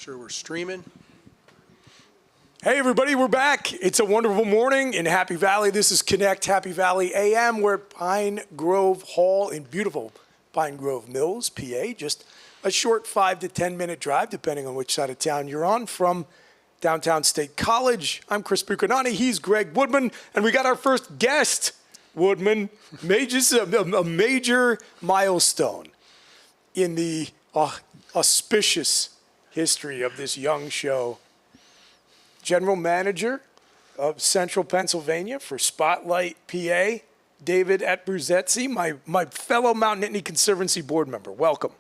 Sure, we're streaming. Hey everybody, we're back. It's a wonderful morning in Happy Valley. This is Connect Happy Valley A.M. We're at Pine Grove Hall in beautiful Pine Grove Mills, PA. Just a short 5 to 10 minute drive, depending on which side of town you're on, from downtown State College. I'm Chris Buchignani. He's Greg Woodman, and we got our first guest, Woodman. A major milestone in the auspicious history of this young show. General Manager of Central Pennsylvania for Spotlight, PA, David Atbruzzetzi, my fellow Mount Nittany Conservancy board member. Welcome.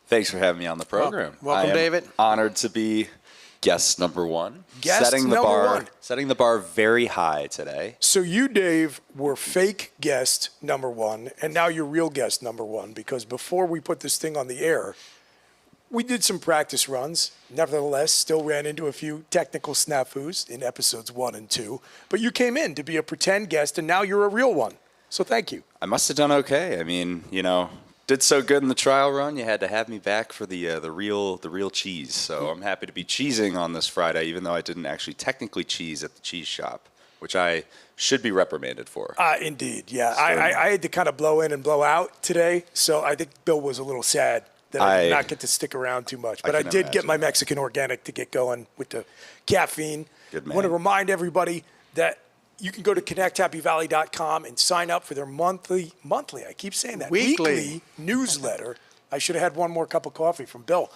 Thanks for having me on the program. Welcome, David. Honored to be guest number one. Setting the bar very high today. So you, Dave, were fake guest number one, and now you're real guest number one, because before we put this thing on the air, we did some practice runs. Nevertheless, still ran into a few technical snafus in episodes 1 and 2. But you came in to be a pretend guest, and now you're a real one. So thank you. I must have done okay. I mean, did so good in the trial run. You had to have me back for the real cheese. So I'm happy to be cheesing on this Friday, even though I didn't actually technically cheese at the cheese shop, which I should be reprimanded for. Indeed, yeah. I had to kind of blow in and blow out today, so I think Bill was a little sad that I did not get to stick around too much. But I did get my Mexican organic to get going with the caffeine. Good man. I want to remind everybody that you can go to connecthappyvalley.com and sign up for their monthly, I keep saying that, weekly newsletter. I should have had one more cup of coffee from Bill.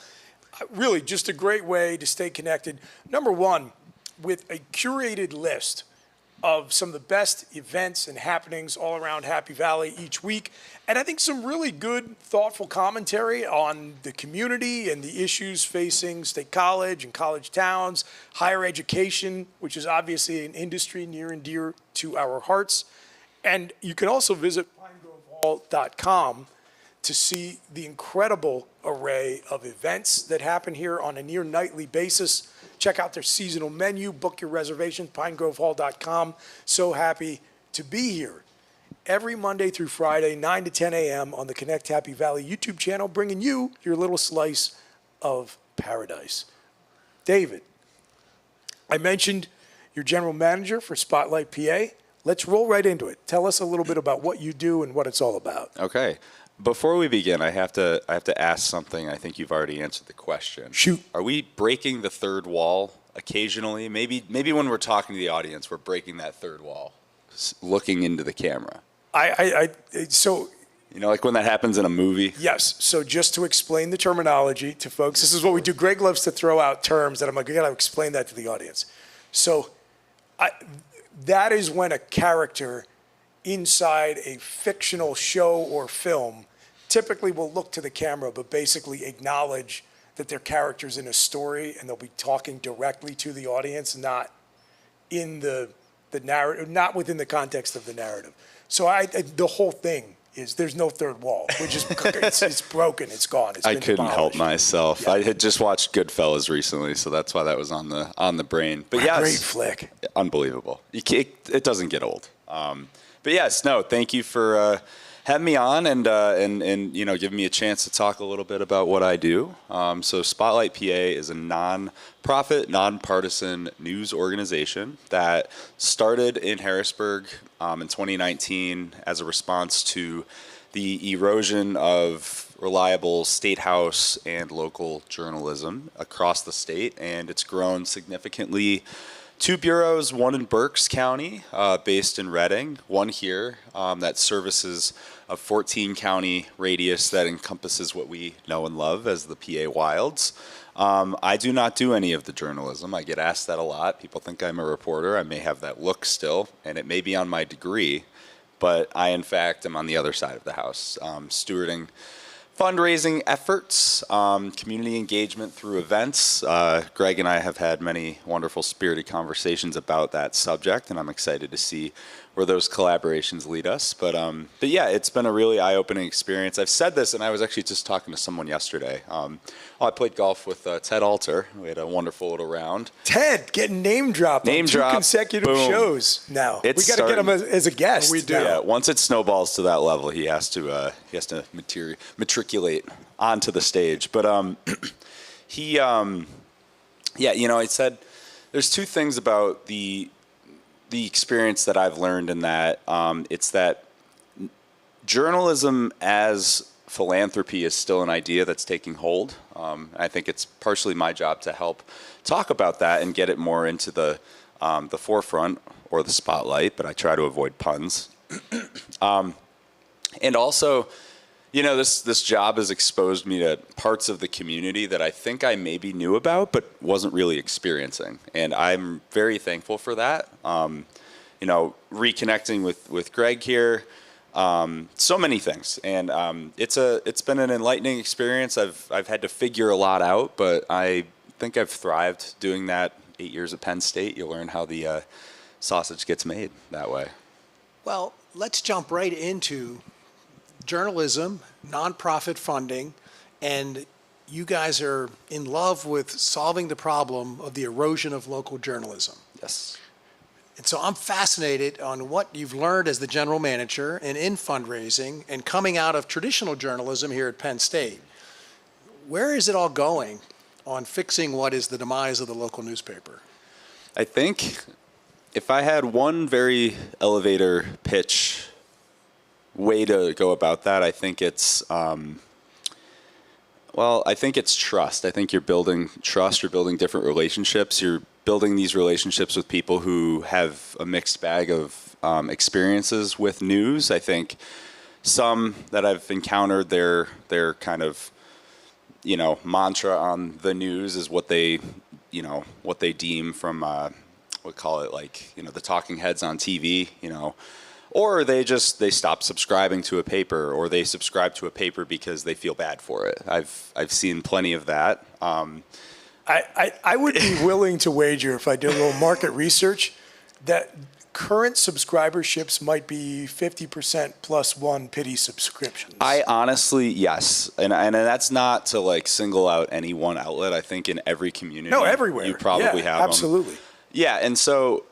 Really, just a great way to stay connected. Number one, with a curated list of some of the best events and happenings all around Happy Valley each week. And I think some really good, thoughtful commentary on the community and the issues facing State College and college towns, higher education, which is obviously an industry near and dear to our hearts. And you can also visit pinegrovehall.com to see the incredible array of events that happen here on a near nightly basis. Check out their seasonal menu, book your reservation, pinegrovehall.com. So happy to be here every Monday through Friday, 9 to 10 a.m. on the Connect Happy Valley YouTube channel, bringing you your little slice of paradise. David, I mentioned you're general manager for Spotlight, PA. Let's roll right into it. Tell us a little bit about what you do and what it's all about. Okay. Before we begin, I have to ask something. I think you've already answered the question. Shoot. Are we breaking the third wall occasionally? Maybe when we're talking to the audience, we're breaking that third wall, looking into the camera. So like when that happens in a movie? Yes. So just to explain the terminology to folks, this is what we do. Greg loves to throw out terms that I'm like, I got to explain that to the audience. So that is when a character inside a fictional show or film typically will look to the camera, but basically acknowledge that they're characters in a story, and they'll be talking directly to the audience, not in the narrative, not within the context of the narrative. So the whole thing is there's no third wall. We're just it's broken. It's gone. It's been I couldn't help myself. Yeah. I had just watched Goodfellas recently, so that's why that was on the brain. But yes, great flick, unbelievable. It doesn't get old. But yes, no, thank you for having me on and giving me a chance to talk a little bit about what I do. So Spotlight PA is a non-profit, nonpartisan news organization that started in Harrisburg in 2019 as a response to the erosion of reliable state house and local journalism across the state, and it's grown significantly. 2 bureaus, one in Berks County, based in Reading, one here that services a 14-county radius that encompasses what we know and love as the PA Wilds. I do not do any of the journalism. I get asked that a lot. People think I'm a reporter. I may have that look still, and it may be on my degree, but I, in fact, am on the other side of the house, stewarding fundraising efforts, community engagement through events. Greg and I have had many wonderful spirited conversations about that subject, and I'm excited to see where those collaborations lead us. But yeah, it's been a really eye-opening experience. I've said this, and I was actually just talking to someone yesterday. I played golf with Ted Alter. We had a wonderful little round. Ted, getting name dropped on 2 consecutive shows now. We got to get him as a guest. We do. Yeah, once it snowballs to that level, he has to matriculate onto the stage. But he Yeah, I said there's two things about the experience that I've learned in that. It's that journalism as philanthropy is still an idea that's taking hold. I think it's partially my job to help talk about that and get it more into the forefront or the spotlight, but I try to avoid puns. And also, this job has exposed me to parts of the community that I think I maybe knew about, but wasn't really experiencing. And I'm very thankful for that. Reconnecting with Greg here, so many things. And it's been an enlightening experience. I've had to figure a lot out, but I think I've thrived doing that. 8 years at Penn State. You learn how the sausage gets made that way. Well, let's jump right into journalism, nonprofit funding, and you guys are in love with solving the problem of the erosion of local journalism. Yes. And so I'm fascinated on what you've learned as the general manager and in fundraising and coming out of traditional journalism here at Penn State. Where is it all going on fixing what is the demise of the local newspaper? I think if I had one very elevator pitch way to go about that, I think it's trust. I think you're building trust, you're building different relationships, you're building these relationships with people who have a mixed bag of experiences with news. I think some that I've encountered, their kind of mantra on the news is what they deem from the talking heads on TV, or they stop subscribing to a paper, or they subscribe to a paper because they feel bad for it. I've seen plenty of that. I would be willing to wager, if I did a little market research, that current subscriberships might be 50% plus one pity subscriptions. I honestly, yes. And that's not to single out any one outlet. I think in every community. No, everywhere. You probably have absolutely. them. Yeah, and so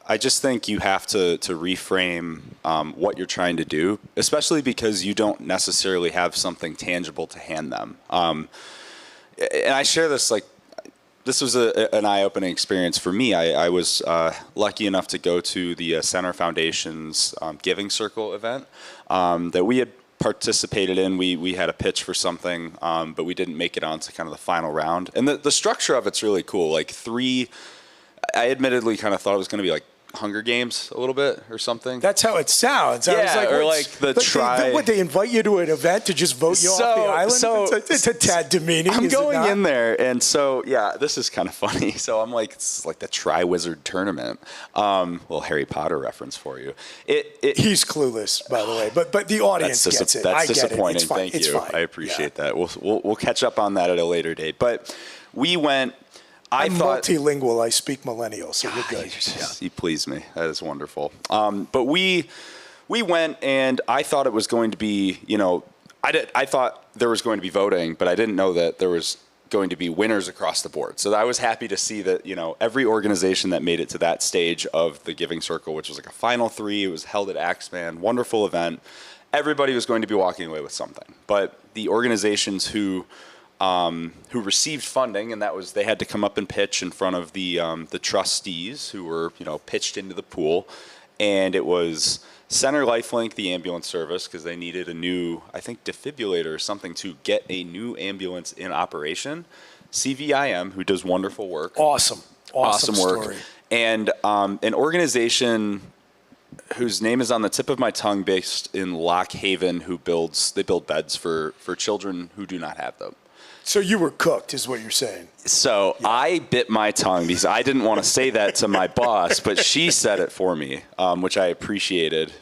I just think you have to reframe what you're trying to do, especially because you don't necessarily have something tangible to hand them. And I share this, this was an eye-opening experience for me. I was lucky enough to go to the Center Foundation's Giving Circle event that we had participated in. We had a pitch for something, but we didn't make it onto kind of the final round. And the structure of it's really cool. I admittedly kind of thought it was going to be like Hunger Games a little bit or something. That's how it sounds. Yeah, I was they invite you to an event to just vote you off the island? It's a tad demeaning. I'm going in there, and so, yeah, this is kind of funny. So I'm like, it's like the Tri-Wizard Tournament. Little Harry Potter reference for you. He's clueless, by the way, but the audience gets it. That's disappointing. It's fine. Thank you. I appreciate that. We'll catch up on that at a later date. But we went... I'm multilingual. I speak millennial, so you're good. You please me. That is wonderful. But we went, and I thought it was going to be, I thought there was going to be voting, but I didn't know that there was going to be winners across the board. So I was happy to see that, every organization that made it to that stage of the Giving Circle, which was like a final three, it was held at Axeman, wonderful event. Everybody was going to be walking away with something. But the organizations who received funding, and that was they had to come up and pitch in front of the trustees who were pitched into the pool, and it was Center Lifelink, the ambulance service, because they needed a new, I think, defibrillator or something to get a new ambulance in operation. CVIM, who does wonderful work, awesome work, story. And an organization whose name is on the tip of my tongue, based in Lock Haven, they build beds for children who do not have them. So you were cooked, is what you're saying. So yeah. I bit my tongue because I didn't want to say that to my boss, but she said it for me, which I appreciated.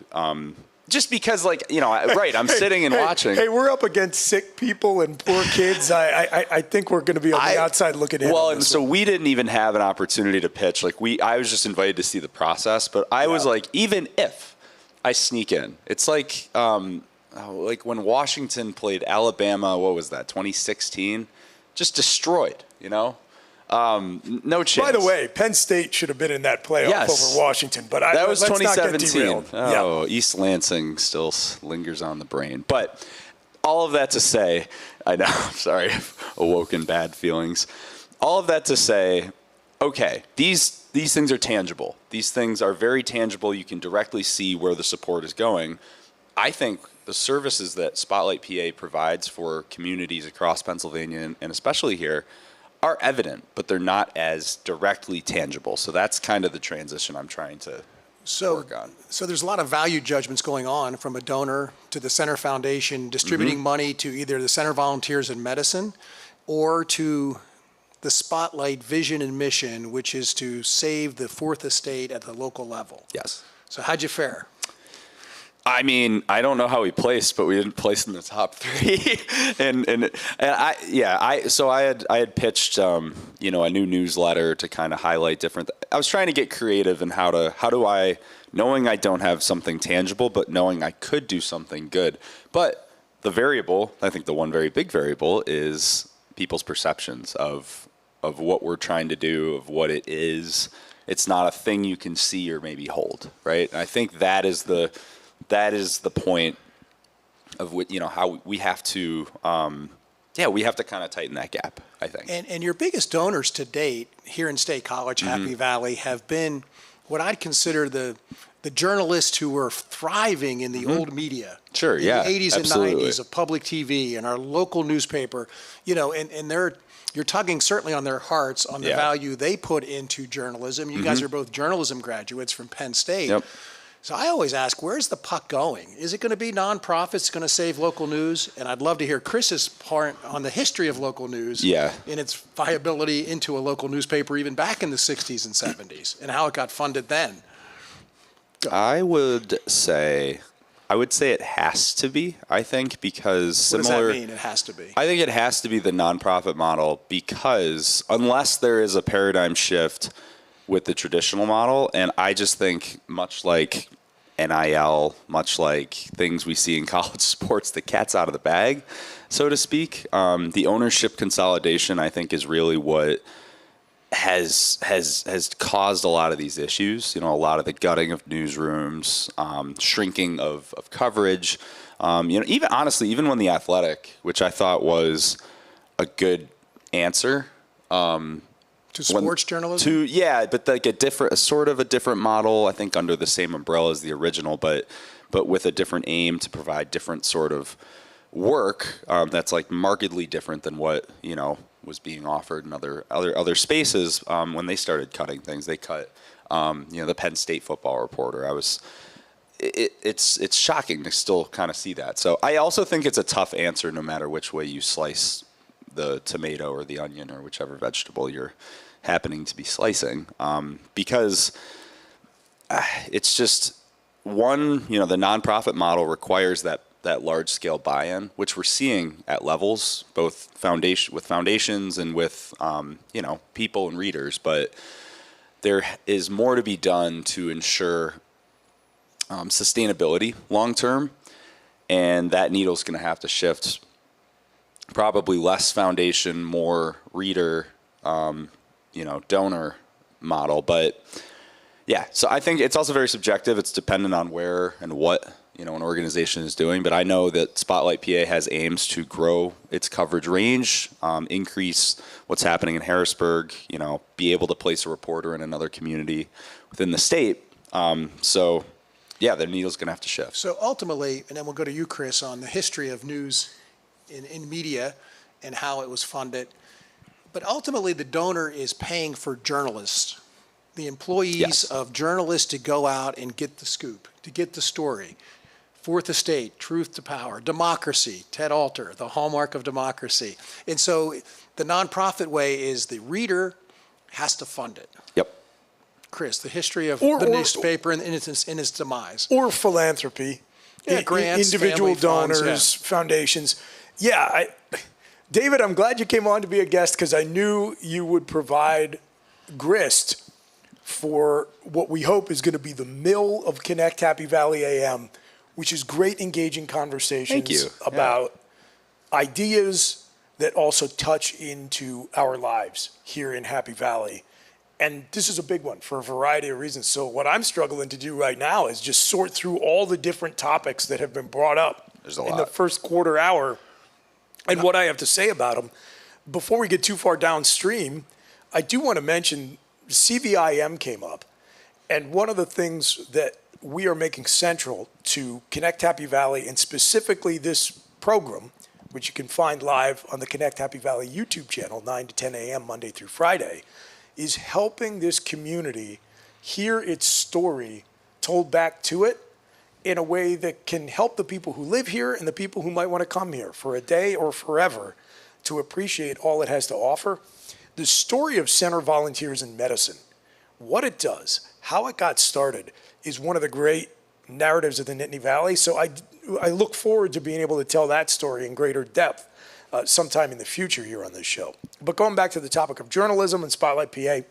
Just because, I'm sitting and watching. Hey, we're up against sick people and poor kids. I think we're going to be on the outside looking in. Well, and so we didn't even have an opportunity to pitch. I was just invited to see the process, but I was like, even if I sneak in, it's like when Washington played Alabama, what was that, 2016? Just destroyed, No chance. By the way, Penn State should have been in that playoff over Washington, but that was let's 2017. Not get derailed. Oh, yeah. East Lansing still lingers on the brain. But all of that to say, I know, I'm sorry, I've awoken bad feelings. all of that to say, okay, these things are tangible. These things are very tangible. You can directly see where the support is going. I think the services that Spotlight PA provides for communities across Pennsylvania and especially here are evident, but they're not as directly tangible. So that's kind of the transition I'm trying to work on. So there's a lot of value judgments going on, from a donor to the Center Foundation distributing money to either the Center Volunteers in Medicine or to the Spotlight vision and mission, which is to save the fourth estate at the local level. Yes. So how'd you fare? I mean, I don't know how we placed, but we didn't place in the top 3. So I had pitched, a new newsletter to kind of highlight different. I was trying to get creative in how do I, knowing I don't have something tangible, but knowing I could do something good. But the variable, I think the one very big variable is people's perceptions of what we're trying to do, of what it is. It's not a thing you can see or maybe hold, right? And I think that is the point of what, how we have to, we have to kind of tighten that gap, I think. And your biggest donors to date here in State College, Happy Valley, have been what I'd consider the journalists who were thriving in the old media. Sure, in yeah, the 80s absolutely. and 90s of public TV and our local newspaper, and you're tugging certainly on their hearts on the value they put into journalism. You guys are both journalism graduates from Penn State. Yep. So I always ask, where's the puck going? Is it going to be nonprofits going to save local news? And I'd love to hear Chris's part on the history of local news and its viability into a local newspaper even back in the 60s and 70s and how it got funded then. I would say it has to be, I think, because What does that mean, it has to be? I think it has to be the nonprofit model, because unless there is a paradigm shift with the traditional model, and I just think much like NIL, much like things we see in college sports, the cat's out of the bag, so to speak. The ownership consolidation, I think, is really what has caused a lot of these issues. A lot of the gutting of newsrooms, shrinking of coverage. Even honestly, even when The Athletic, which I thought was a good answer. To sports journalism? But like a different model, I think, under the same umbrella as the original, but with a different aim to provide different sort of work that's like markedly different than what was being offered in other spaces. When they started cutting things, they cut the Penn State football reporter. It's shocking to still kind of see that. So I also think it's a tough answer no matter which way you slice the tomato or the onion or whichever vegetable you're happening to be slicing, because it's just one, the nonprofit model requires that large scale buy-in, which we're seeing at levels, both with foundations and with, people and readers. But there is more to be done to ensure sustainability long-term, and that needle's going to have to shift. Probably less foundation, more reader, donor model. But so I think it's also very subjective. It's dependent on where and what, an organization is doing. But I know that Spotlight PA has aims to grow its coverage range, increase what's happening in Harrisburg, be able to place a reporter in another community within the state. The needle's going to have to shift. So ultimately, and then we'll go to you, Chris, on the history of news in media and how it was funded. But ultimately, the donor is paying for journalists, the employees of journalists, to go out and get the scoop, to get the story. Fourth Estate, truth to power, democracy, Ted Alter, the hallmark of democracy. And so the nonprofit way is the reader has to fund it. Yep. Chris, the history of the newspaper and in its demise. Or philanthropy. Grants, individual donors, funds, foundations. David, I'm glad you came on to be a guest, because I knew you would provide grist for what we hope is going to be the mill of Connect Happy Valley A.M., which is great, engaging conversations about ideas that also touch into our lives here in Happy Valley. And this is a big one for a variety of reasons. So what I'm struggling to do right now is just sort through all the different topics that have been brought up in the first quarter hour and what I have to say about them. before we get too far downstream, I do want to mention CVIM came up. And one of the things that we are making central to Connect Happy Valley, and specifically this program, which you can find live on the Connect Happy Valley YouTube channel, 9 to 10 a.m. Monday through Friday, is helping this community hear its story told back to it in a way that can help the people who live here and the people who might want to come here for a day or forever to appreciate all it has to offer. The story of Center Volunteers in Medicine, what it does, how it got started, is one of the great narratives of the Nittany Valley. So I look forward to being able to tell that story in greater depth sometime in the future here on this show. But going back to the topic of journalism and Spotlight PA,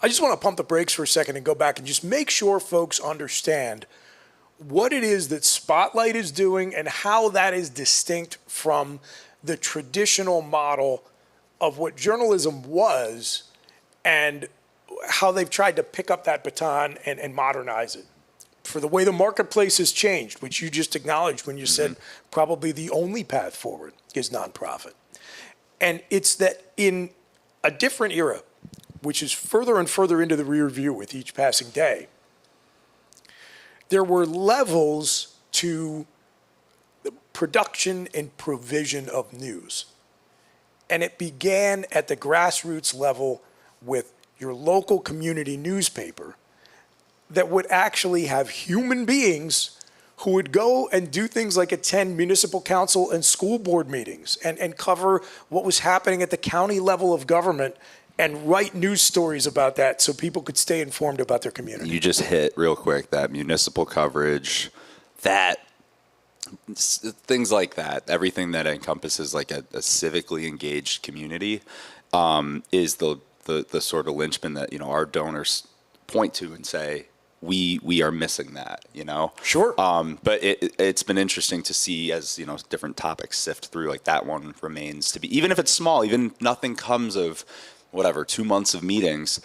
I just want to pump the brakes for a second and go back and just make sure folks understand what it is that Spotlight is doing and how that is distinct from the traditional model of what journalism was and how they've tried to pick up that baton and modernize it. For the way the marketplace has changed, which you just acknowledged when you said probably the only path forward is nonprofit. And it's that in a different era, which is further and further into the rear view with each passing day, there were levels to the production and provision of news. And it began at the grassroots level with your local community newspaper that would actually have human beings who would go and do things like attend municipal council and school board meetings and cover what was happening at the county level of government and write news stories about that so people could stay informed about their community. You just hit real quick that municipal coverage, that things like that, everything that encompasses like a civically engaged community is the sort of linchpin that, our donors point to and say, we are missing that, Sure. But it's been interesting to see as, different topics sift through, like that one remains to be, even if it's small, even if nothing comes of 2 months of meetings,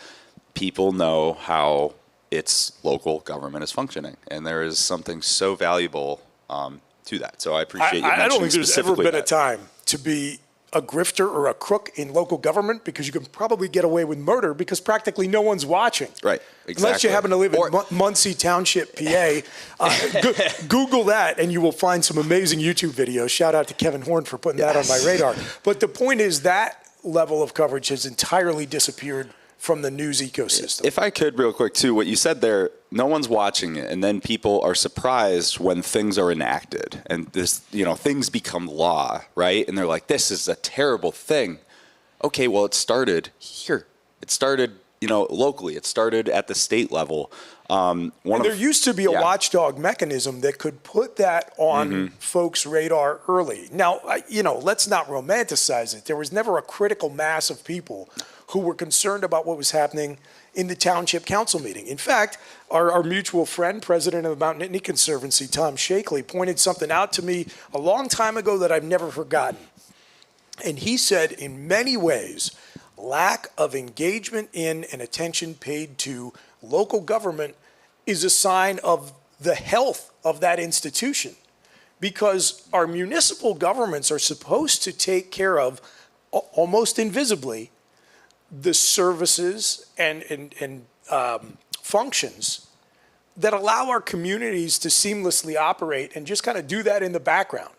people know how its local government is functioning. And there is something so valuable to that. So I appreciate you mentioning I don't think there's ever been that. a time to be a grifter or a crook in local government because you can probably get away with murder because practically no one's watching. Right, exactly. Unless you happen to live in Muncie Township, PA. Google that and you will find some amazing YouTube videos. Shout out to Kevin Horn for putting that on my radar. But the point is that level of coverage has entirely disappeared from the news ecosystem. If I could real quick too, what you said there, no one's watching it, and then people are surprised when things are enacted and this, things become law, right? And they're like, this is a terrible thing. Okay, well, it started here. It started, locally. It started at the state level. There used to be a watchdog mechanism that could put that on folks' radar early. Now, let's not romanticize it. There was never a critical mass of people who were concerned about what was happening in the township council meeting. In fact, our mutual friend, president of the Mount Nittany Conservancy, Tom Shakely, pointed something out to me a long time ago that I've never forgotten. And he said, in many ways, lack of engagement in and attention paid to local government is a sign of the health of that institution, because our municipal governments are supposed to take care of, almost invisibly, the services and functions that allow our communities to seamlessly operate and just kind of do that in the background.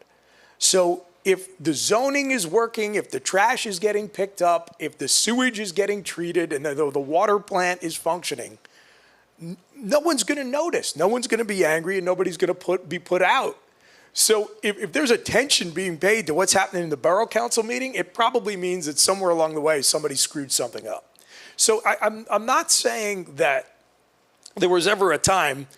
So if the zoning is working, if the trash is getting picked up, if the sewage is getting treated, and the water plant is functioning, no one's going to notice. No one's going to be angry, and nobody's going to be put out. So if there's attention being paid to what's happening in the borough council meeting, it probably means that somewhere along the way somebody screwed something up. So I'm not saying that there was ever a time,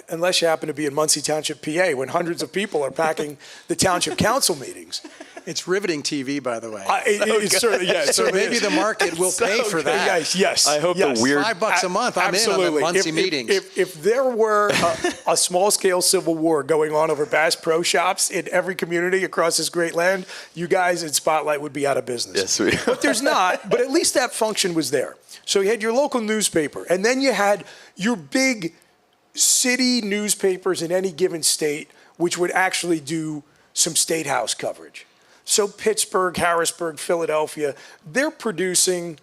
unless you happen to be in Muncie Township, PA, when hundreds of people are packing the township council meetings. It's riveting TV, by the way. It certainly, yeah, So maybe the market will pay for that. Yes. I hope the weird $5 a month. I'm Absolutely. in on the Muncie meetings. If there were a small-scale civil war going on over Bass Pro Shops in every community across this great land, you guys in Spotlight would be out of business. Yes, we are. But there's not. But at least that function was there. So you had your local newspaper, and then you had your big city newspapers in any given state, which would actually do some state house coverage. So Pittsburgh, Harrisburg, Philadelphia, they're producing,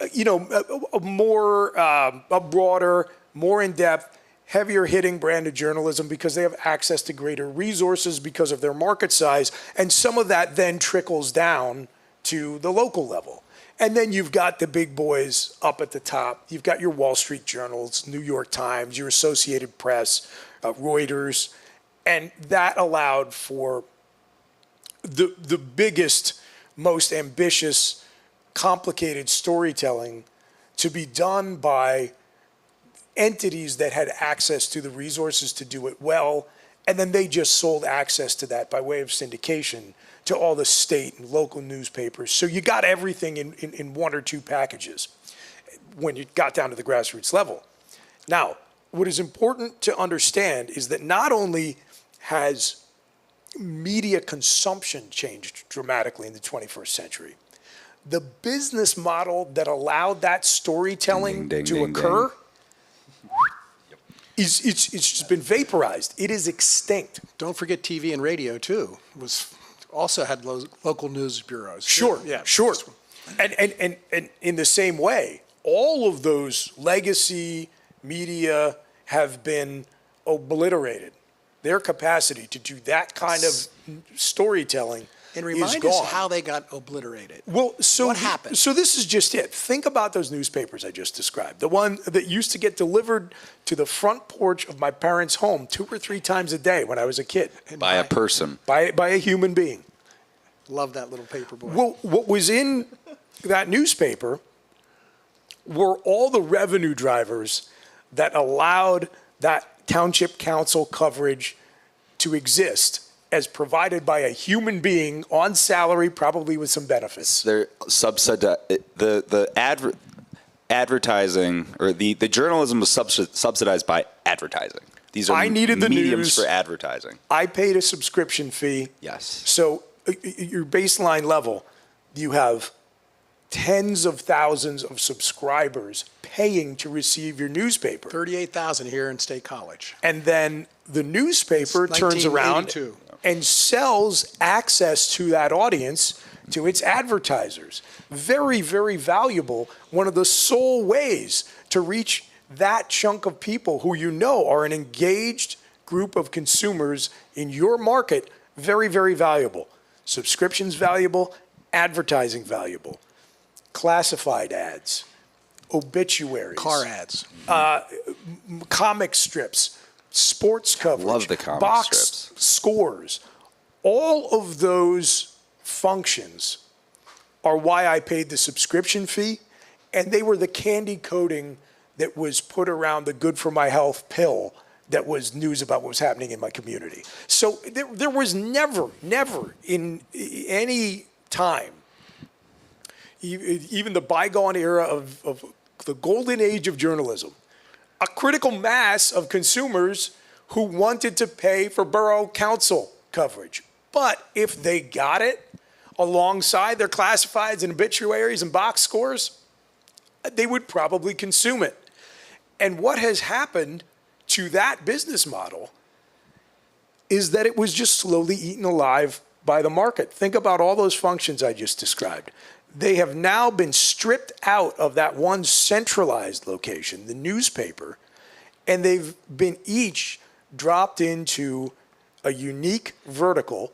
a broader, more in-depth, heavier hitting brand of journalism because they have access to greater resources because of their market size. And some of that then trickles down to the local level. And then you've got the big boys up at the top. You've got your Wall Street journals, New York Times, your Associated Press, Reuters. And that allowed for the biggest, most ambitious, complicated storytelling to be done by entities that had access to the resources to do it well, and then they just sold access to that by way of syndication to all the state and local newspapers. So you got everything in one or two packages when you got down to the grassroots level. Now, what is important to understand is that not only has media consumption changed dramatically in the 21st century, the business model that allowed that storytelling to occur, it's just been vaporized. It is extinct. Don't forget TV and radio too. Also had local news bureaus. Sure, Yeah. sure. And in the same way, all of those legacy media have been obliterated. Their capacity to do that kind of storytelling And is remind gone. us how they got obliterated. Well, so What happened? So this is just it. Think about those newspapers I just described. The one that used to get delivered to the front porch of my parents' home 2 or 3 times a day when I was a kid By a person. by a human being. Love that little paper boy. Well, what was in that newspaper were all the revenue drivers that allowed that township council coverage to exist as provided by a human being on salary, probably with some benefits. They're advertising, or the journalism was subsidized by advertising. These are I needed the mediums news. for advertising. I paid a subscription fee. Yes. So your baseline level, you have tens of thousands of subscribers paying to receive your newspaper. 38,000 here in State College. And then the newspaper It's turns around 1982. and sells access to that audience to its advertisers. Very, very valuable. One of the sole ways to reach that chunk of people who you know are an engaged group of consumers in your market. Very, very valuable. Subscriptions valuable, advertising valuable. Classified ads, obituaries. Car ads. Comic strips, sports coverage, Love the comic box strips. scores. All of those functions are why I paid the subscription fee, and they were the candy coating that was put around the good for my health pill that was news about what was happening in my community. So there was never in any time, even the bygone era of the golden age of journalism, a critical mass of consumers who wanted to pay for borough council coverage. But if they got it alongside their classifieds and obituaries and box scores, they would probably consume it. And what has happened to that business model is that it was just slowly eaten alive by the market. Think about all those functions I just described. They have now been stripped out of that one centralized location, the newspaper, and they've been each dropped into a unique vertical,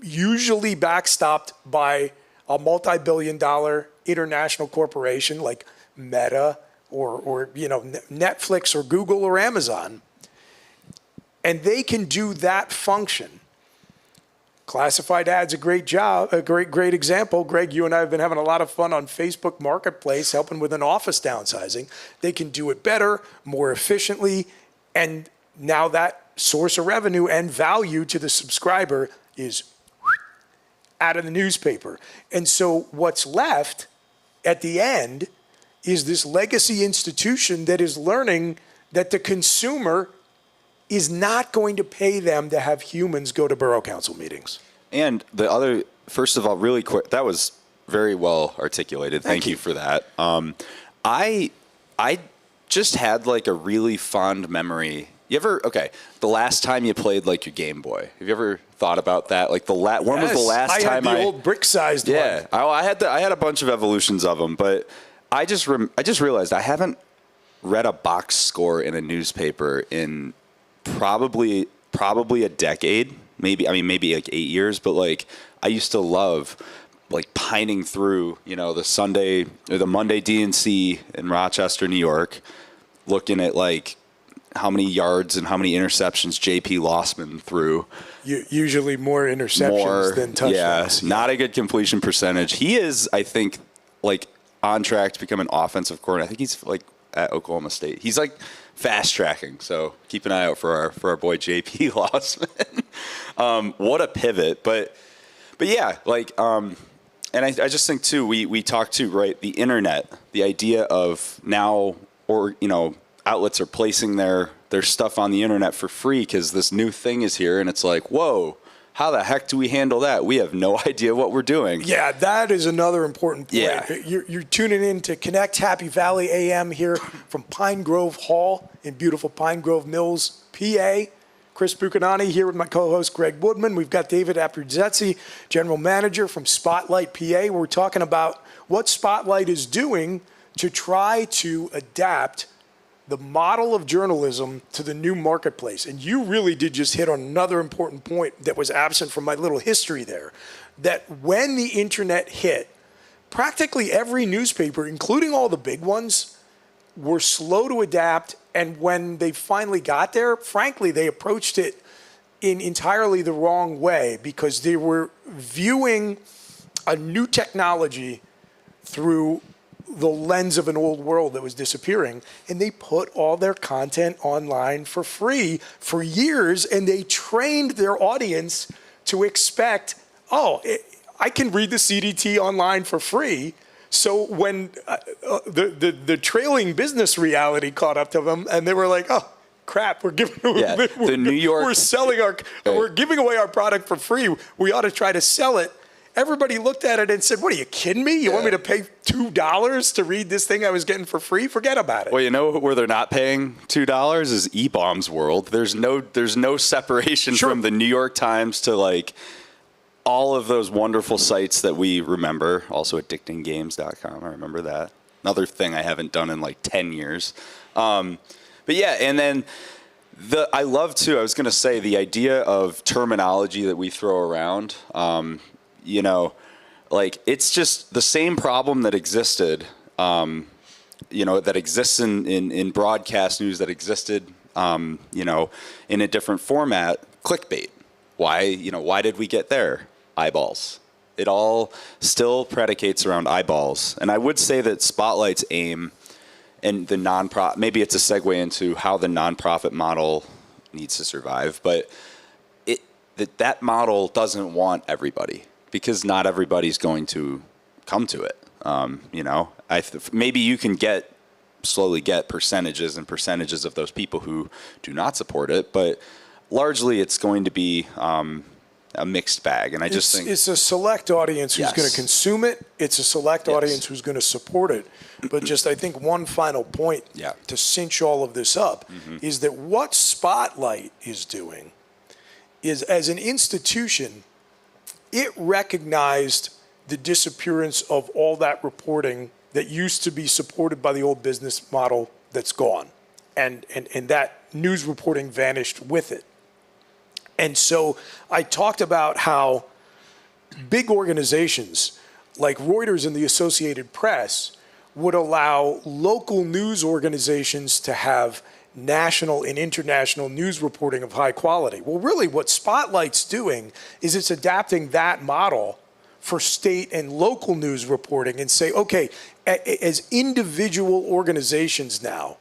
usually backstopped by a multi-billion-dollar international corporation like Meta or Netflix or Google or Amazon. And they can do that function. Classified ads, a great job, a great example. Greg, you and I have been having a lot of fun on Facebook Marketplace, helping with an office downsizing. They can do it better, more efficiently, and now that source of revenue and value to the subscriber is out of the newspaper. And so what's left at the end is this legacy institution that is learning that the consumer is not going to pay them to have humans go to borough council meetings. And the other, first of all, really quick, that was very well articulated. Thank you for that. I just had like a really fond memory the last time you played like your Game Boy, have you ever thought about that? Like when was the last I time had the old brick-sized one. Yeah, I had a bunch of evolutions of them, but I just realized I haven't read a box score in a newspaper in probably a decade. Maybe like 8 years, but like I used to love like pining through, the Monday DNC in Rochester, New York, looking at like how many yards and how many interceptions JP Lossman threw. Usually more interceptions than touchdowns. Yeah, not a good completion percentage. He is, I think, like on track to become an offensive coordinator. I think he's like at Oklahoma State. He's like fast tracking. So keep an eye out for our boy JP Lossman. What a pivot, but yeah, like, and I just think too, we talked too, right? The internet, the idea of now, or outlets are placing their stuff on the internet for free because this new thing is here, and it's like, whoa, how the heck do we handle that? We have no idea what we're doing. Yeah, that is another important point. Yeah. You're tuning in to Connect Happy Valley A.M. here from Pine Grove Hall in beautiful Pine Grove Mills, PA. Chris Buchignani here with my co-host Greg Woodman. We've got David Apruzzetzi, General Manager from Spotlight, PA. We're talking about what Spotlight is doing to try to adapt the model of journalism to the new marketplace. And you really did just hit on another important point that was absent from my little history there, that when the internet hit, practically every newspaper, including all the big ones, were slow to adapt. And when they finally got there, frankly, they approached it in entirely the wrong way because they were viewing a new technology through the lens of an old world that was disappearing, and they put all their content online for free for years, and they trained their audience to expect, I can read the CDT online for free. So when the trailing business reality caught up to them, and they were like, oh, crap, we're giving we're giving away our product for free. We ought to try to sell it. Everybody looked at it and said, what, are you kidding me? You want me to pay $2 to read this thing I was getting for free? Forget about it. Well, where they're not paying $2 is E-Bomb's world. There's no separation from the New York Times to like all of those wonderful sites that we remember. Also addictinggames.com. I remember that. Another thing I haven't done in like 10 years. But yeah, and then I love too, I was going to say the idea of terminology that we throw around, like it's just the same problem that existed, that exists in broadcast news that existed, in a different format, clickbait. Why did we get there? Eyeballs. It all still predicates around eyeballs. And I would say that Spotlight's aim and the nonprofit, maybe it's a segue into how the nonprofit model needs to survive, but that model doesn't want everybody. Because not everybody's going to come to it. Maybe you can slowly get percentages of those people who do not support it, but largely it's going to be a mixed bag. And I just think it's a select audience who's going to consume it. It's a select audience who's going to support it. But just I think one final point to cinch all of this up is that what Spotlight is doing is, as an institution, it recognized the disappearance of all that reporting that used to be supported by the old business model that's gone. And that news reporting vanished with it. And so I talked about how big organizations like Reuters and the Associated Press would allow local news organizations to have national and international news reporting of high quality. Well, really what Spotlight's doing is it's adapting that model for state and local news reporting and say, okay, as individual organizations now,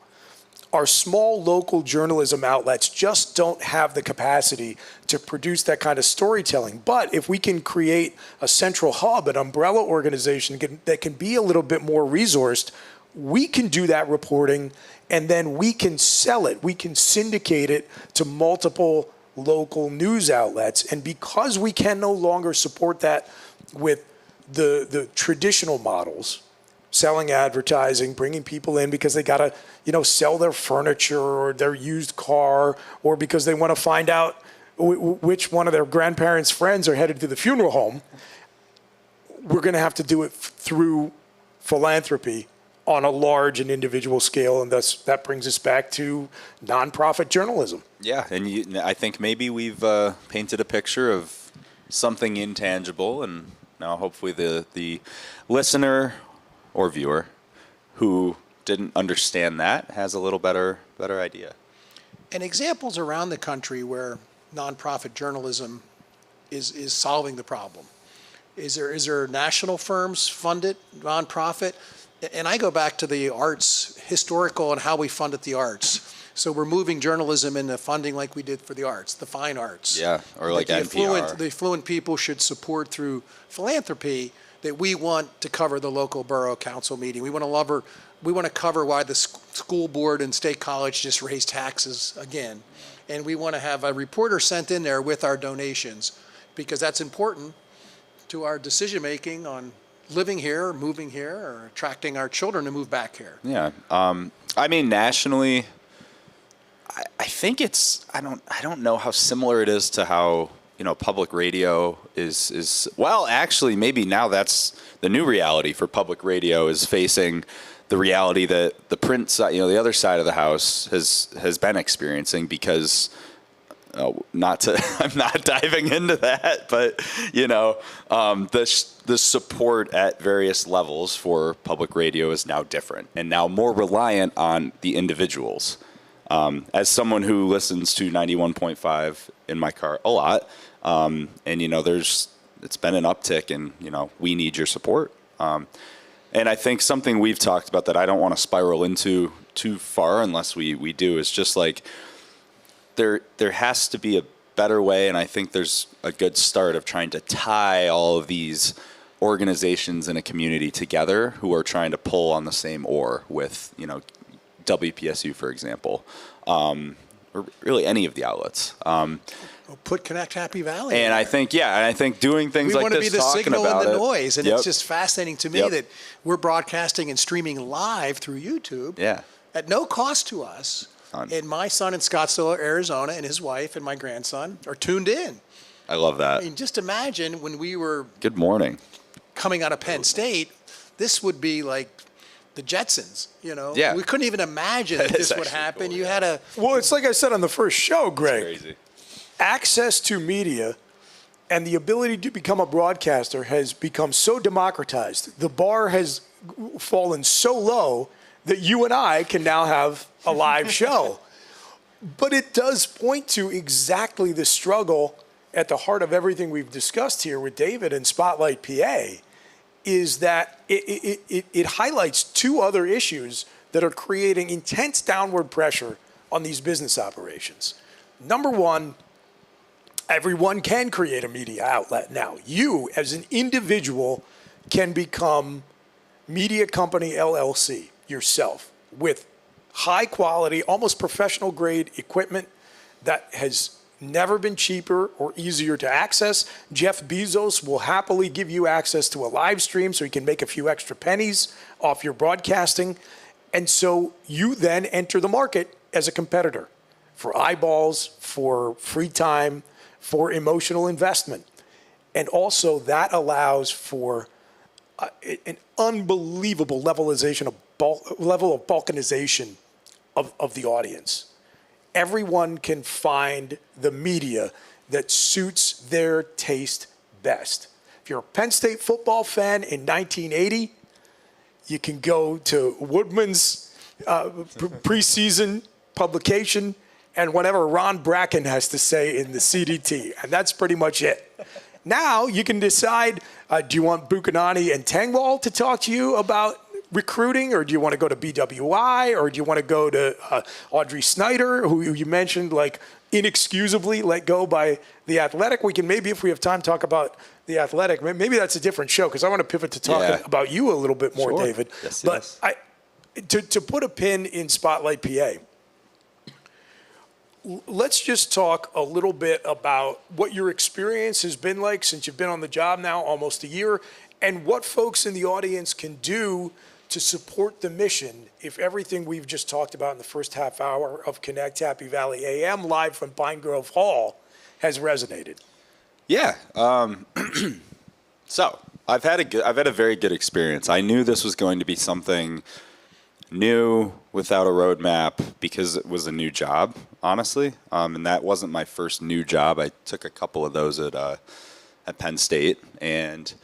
our small local journalism outlets just don't have the capacity to produce that kind of storytelling. But if we can create a central hub, an umbrella organization that can be a little bit more resourced, we can do that reporting, and then we can sell it. We can syndicate it to multiple local news outlets. And because we can no longer support that with the traditional models, selling advertising, bringing people in because they got to, sell their furniture or their used car, or because they want to find out which one of their grandparents' friends are headed to the funeral home. We're going to have to do it through philanthropy on a large and individual scale, and thus that brings us back to nonprofit journalism. Yeah, and I think maybe we've painted a picture of something intangible, and now hopefully the listener or viewer who didn't understand that has a little better idea. And examples around the country where nonprofit journalism is solving the problem. Is there national firms funded nonprofit? And I go back to the arts, historical, and how we funded the arts. So we're moving journalism into funding like we did for the arts, the fine arts. Yeah, or like NPR. The affluent people should support through philanthropy that we want to cover the local borough council meeting. We want to cover why the school board and state college just raised taxes again. And we want to have a reporter sent in there with our donations, because that's important to our decision making on living here, or moving here, or attracting our children to move back here. Yeah. I mean, nationally, I think I don't know how similar it is to how, public radio is, well, actually, maybe now that's the new reality for public radio, is facing the reality that the print side, the other side of the house has been experiencing, because I'm not diving into that, but the support at various levels for public radio is now different and now more reliant on the individuals. As someone who listens to 91.5 in my car a lot, and it's been an uptick, and we need your support. And I think something we've talked about that I don't want to spiral into too far unless we do is just like, there has to be a better way, and I think there's a good start of trying to tie all of these organizations in a community together who are trying to pull on the same oar with, WPSU, for example, or really any of the outlets. Put Connect Happy Valley. And I think doing things like this, we want to be the signal and the noise, and Yep. it's just fascinating to me Yep. that we're broadcasting and streaming live through YouTube. Yeah. At no cost to us. And my son in Scottsdale, Arizona, and his wife and my grandson are tuned in. I love that. I mean, just imagine when we were Good morning. coming out of Penn State, this would be like the Jetsons, Yeah. We couldn't even imagine that this would happen. Cool, You had a... Well, it's like I said on the first show, Greg. Crazy. Access to media and the ability to become a broadcaster has become so democratized. The bar has fallen so low that you and I can now have a live show. But it does point to exactly the struggle at the heart of everything we've discussed here with David and Spotlight PA, is that it highlights two other issues that are creating intense downward pressure on these business operations. Number one, everyone can create a media outlet now. You, as an individual, can become Media Company LLC yourself with high quality, almost professional grade equipment that has never been cheaper or easier to access. Jeff Bezos will happily give you access to a live stream so he can make a few extra pennies off your broadcasting. And so you then enter the market as a competitor for eyeballs, for free time, for emotional investment. And also that allows for an unbelievable level of balkanization of the audience. Everyone can find the media that suits their taste best. If you're a Penn State football fan in 1980, you can go to Woodman's preseason publication and whatever Ron Bracken has to say in the CDT, and that's pretty much it. Now you can decide, do you want Buchignani and Tangwall to talk to you about recruiting, or do you want to go to BWI, or do you want to go to Audrey Snyder, who you mentioned like inexcusably let go by The Athletic? We can maybe, if we have time, talk about The Athletic. Maybe that's a different show, because I want to pivot to talking about you a little bit more, Sure. David. Yes, but yes. To put a pin in Spotlight PA, let's just talk a little bit about what your experience has been like since you've been on the job now almost a year, and what folks in the audience can do to support the mission if everything we've just talked about in the first half hour of Connect Happy Valley AM live from Pine Grove Hall has resonated? Yeah. So I've had a very good experience. I knew this was going to be something new without a roadmap because it was a new job, honestly. And that wasn't my first new job. I took a couple of those at Penn State, and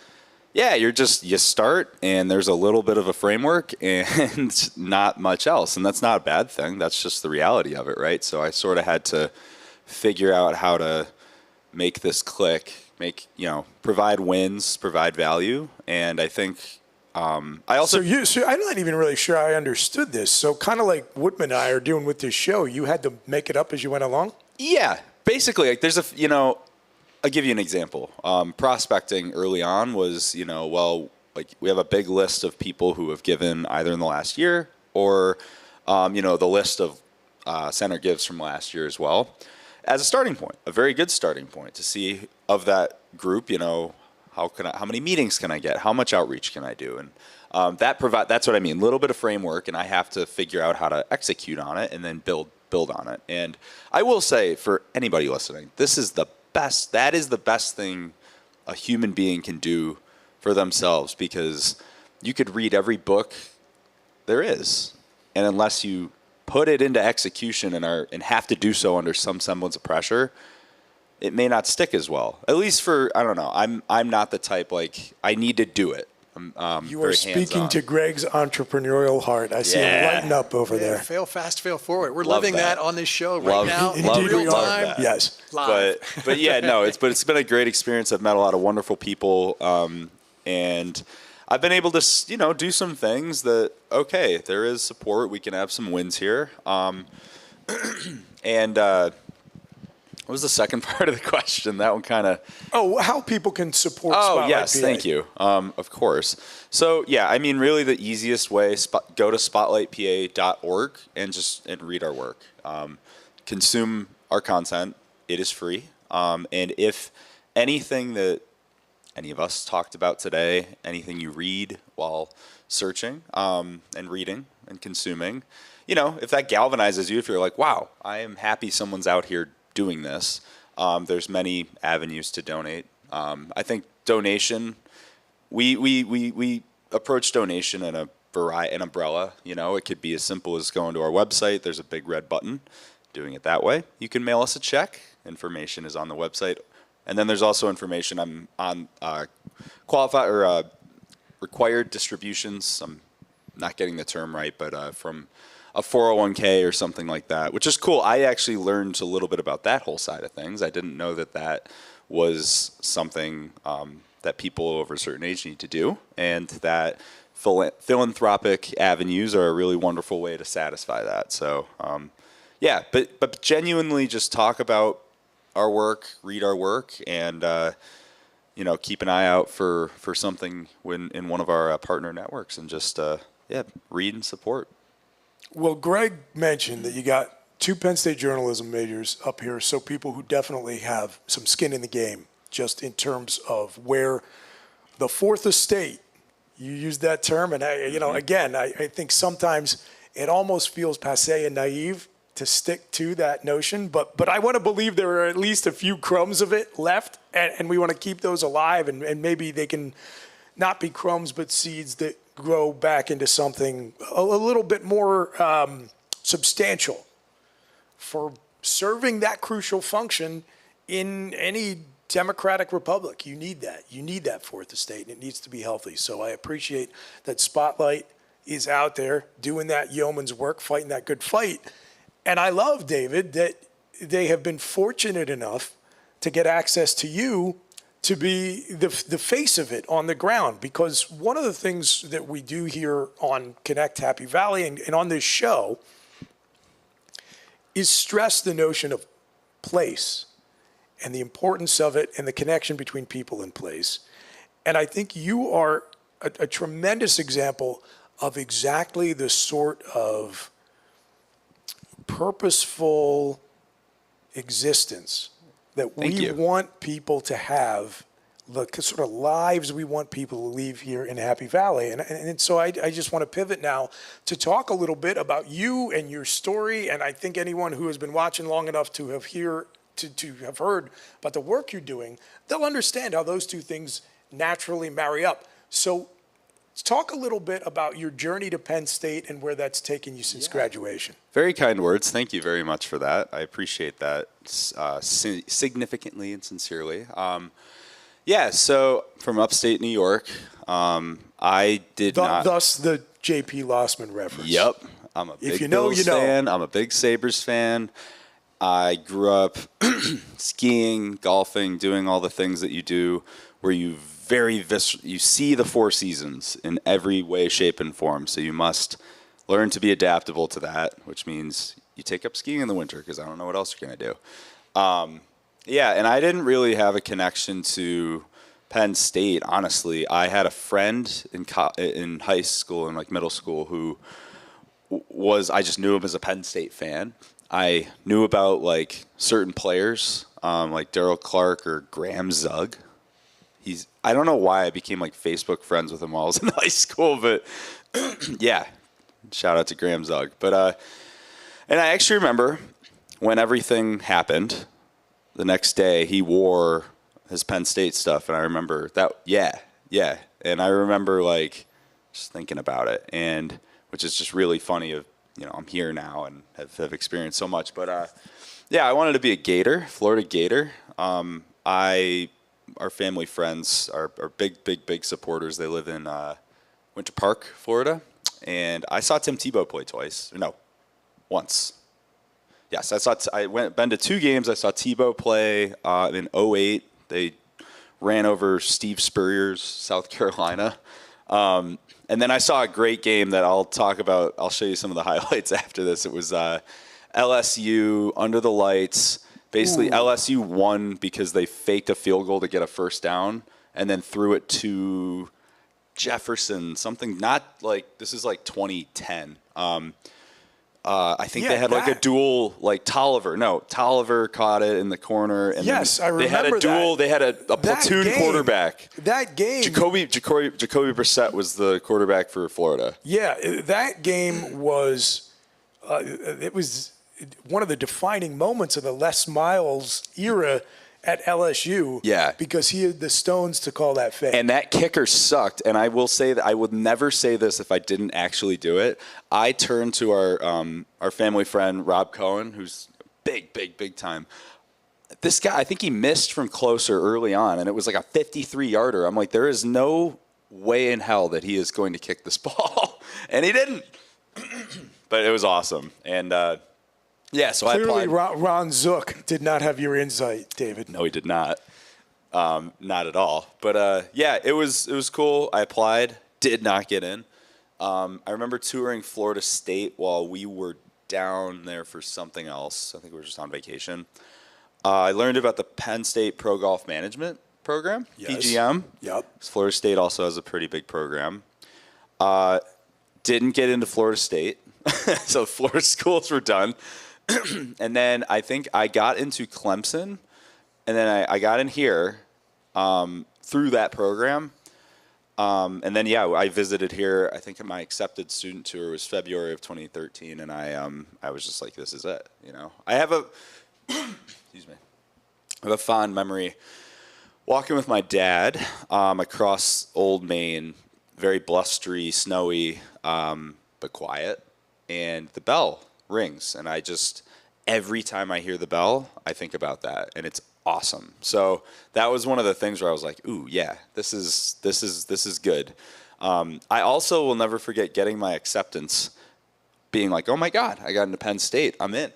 yeah, you start and there's a little bit of a framework and not much else. And that's not a bad thing. That's just the reality of it, right? So I sort of had to figure out how to make this click, provide wins, provide value. And I think I also. So I'm not even really sure I understood this. So kind of like Woodman and I are doing with this show, you had to make it up as you went along? Yeah, basically, like there's I'll give you an example. Prospecting early on was, we have a big list of people who have given either in the last year or, the list of center gives from last year as well. As a starting point, a very good starting point to see of that group, how many meetings can I get? How much outreach can I do? And that's what I mean, a little bit of framework, and I have to figure out how to execute on it and then build on it. And I will say for anybody listening, that is the best thing a human being can do for themselves, because you could read every book there is, and unless you put it into execution and have to do so under some semblance of pressure, it may not stick as well. At least I don't know. I'm not the type, I need to do it. You are speaking to Greg's entrepreneurial heart. I see him lighting up over there. Fail fast, fail forward. We're Love living that on this show right now in real time. That. Yes. Live. But yeah, no, it's been a great experience. I've met a lot of wonderful people, and I've been able to do some things that, okay, there is support. We can have some wins here. And what was the second part of the question? That one kind of. Oh, how people can support Spotlight yes, PA. Thank you. Of course. So yeah, I mean, really the easiest way, go to spotlightpa.org and read our work. Consume our content. It is free. And if anything that any of us talked about today, anything you read while searching and reading and consuming, if that galvanizes you, if you're like, wow, I am happy someone's out here doing this, there's many avenues to donate. I think donation, we approach donation in an umbrella. It could be as simple as going to our website. There's a big red button. Doing it that way. You can mail us a check. Information is on the website. And then there's also information on qualified or required distributions. I'm not getting the term right, but from a 401k or something like that, which is cool. I actually learned a little bit about that whole side of things. I didn't know that was something that people over a certain age need to do, and that philanthropic avenues are a really wonderful way to satisfy that. So, yeah, but genuinely just talk about our work, read our work, and keep an eye out for something in one of our partner networks, and just read and support. Well, Greg mentioned that you got 2 Penn State journalism majors up here, so people who definitely have some skin in the game, just in terms of where the fourth estate, you used that term, and again, I think sometimes it almost feels passé and naive to stick to that notion, but I want to believe there are at least a few crumbs of it left, and we want to keep those alive, and maybe they can not be crumbs, but seeds that grow back into something a little bit more substantial for serving that crucial function in any democratic republic. You need that. You need that fourth estate, and it needs to be healthy. So I appreciate that Spotlight is out there doing that yeoman's work, fighting that good fight. And I love, David, that they have been fortunate enough to get access to you to be the face of it on the ground. Because one of the things that we do here on Connect Happy Valley and on this show is stress the notion of place and the importance of it and the connection between people and place. And I think you are a tremendous example of exactly the sort of purposeful existence that we want people to have the sort of lives we want people to leave here in Happy Valley. And so I just want to pivot now to talk a little bit about you and your story. And I think anyone who has been watching long enough to have have heard about the work you're doing, they'll understand how those two things naturally marry up. So talk a little bit about your journey to Penn State and where that's taken you since graduation. Very kind words. Thank you very much for that. I appreciate that significantly and sincerely. So from upstate New York, I did not. Thus the J.P. Lossman reference. Yep. I'm a big Bills fan. I'm a big Sabres fan. I grew up skiing, golfing, doing all the things that you do where you you see the four seasons in every way, shape, and form. So you must learn to be adaptable to that, which means you take up skiing in the winter because I don't know what else you're going to do. And I didn't really have a connection to Penn State, honestly. I had a friend in high school and like middle school who I just knew him as a Penn State fan. I knew about like certain players, like Daryl Clark or Graham Zug. I don't know why I became like Facebook friends with him while I was in high school, but yeah, shout out to Graham Zug. But and I actually remember when everything happened, the next day he wore his Penn State stuff, and I remember that. Yeah, and I remember like just thinking about it, and which is just really funny. I'm here now and have experienced so much, but I wanted to be a Gator, Florida Gator. Our family friends are big supporters. They live in Winter Park, Florida, and I saw Tim Tebow play once. Yes, been to 2 games. I saw Tebow play in 2008. They ran over Steve Spurrier's South Carolina. And then I saw a great game that I'll talk about. I'll show you some of the highlights after this. It was LSU under the lights. Basically, ooh. LSU won because they faked a field goal to get a first down and then threw it to Jefferson, something not like – this is like 2010. I think they had like a duel, like Tolliver. No, Tolliver caught it in the corner. And yes, I remember they had a duel. They had a platoon quarterback. That game. Jacoby Brissett was the quarterback for Florida. Yeah, that game was it was one of the defining moments of the Les Miles era at LSU. Yeah. Because he had the stones to call that fake. And that kicker sucked. And I will say that I would never say this if I didn't actually do it. I turned to our family friend, Rob Cohen, who's big time. This guy, I think he missed from closer early on, and it was like a 53-yarder. I'm like, there is no way in hell that he is going to kick this ball. And he didn't. But it was awesome. And, so clearly, I applied. Ron Zook did not have your insight, David. No, he did not. Not at all. But it was cool. I applied, did not get in. I remember touring Florida State while we were down there for something else. I think we were just on vacation. I learned about the Penn State Pro Golf Management Program, yes. PGM. Yep. Florida State also has a pretty big program. Didn't get into Florida State, so Florida schools were done. And then I think I got into Clemson, and then I got in here through that program. And then, I visited here. I think my accepted student tour was February of 2013, and I was just like, this is it. I have a excuse me. I have a fond memory walking with my dad across Old Main, very blustery, snowy, but quiet, and the bell rings, and every time I hear the bell, I think about that, and it's awesome. So that was one of the things where I was like, ooh, yeah, this is good. I also will never forget getting my acceptance, being like, oh my God, I got into Penn State, I'm in.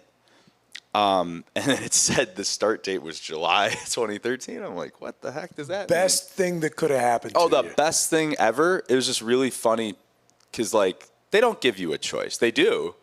And then it said the start date was July 2013. I'm like, what the heck does that mean? Best thing that could have happened to you. Oh, the best thing ever. It was just really funny because, they don't give you a choice. They do.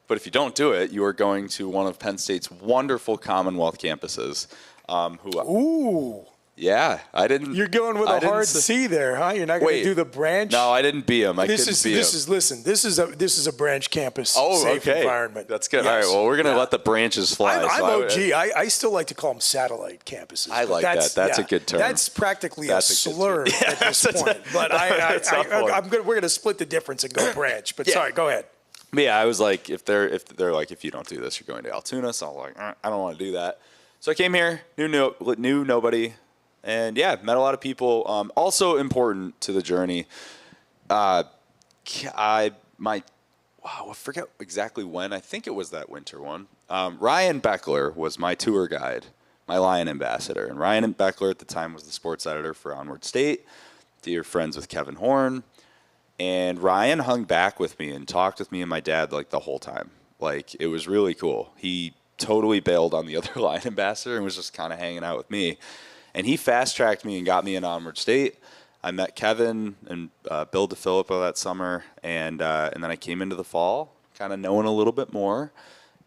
But if you don't do it, you are going to one of Penn State's wonderful Commonwealth campuses. Ooh. Yeah, I didn't. You're going with I a didn't hard C there, huh? You're not going Wait. to do the branch. No, I didn't be him. This is a branch campus Oh, safe okay. environment. That's good. Yes. All right. Well, we're gonna let the branches fly. I'm so OG. I still like to call them satellite campuses. I like that. That's a good term. That's practically That's a a good slur term. at this point. But we're gonna split the difference and go branch. But sorry, go ahead. But yeah, I was like, if they're like, if you don't do this, you're going to Altoona. So I'm like, I don't want to do that. So I came here, knew nobody, and yeah, met a lot of people. Also important to the journey. I forget exactly when. I think it was that winter one. Ryan Beckler was my tour guide, my Lion ambassador, and Ryan Beckler at the time was the sports editor for Onward State. Dear friends with Kevin Horn. And Ryan hung back with me and talked with me and my dad like the whole time. Like, it was really cool. He totally bailed on the other Lion ambassador and was just kind of hanging out with me. And he fast-tracked me and got me in Onward State. I met Kevin and Bill DeFilippo that summer, and then I came into the fall, kind of knowing a little bit more.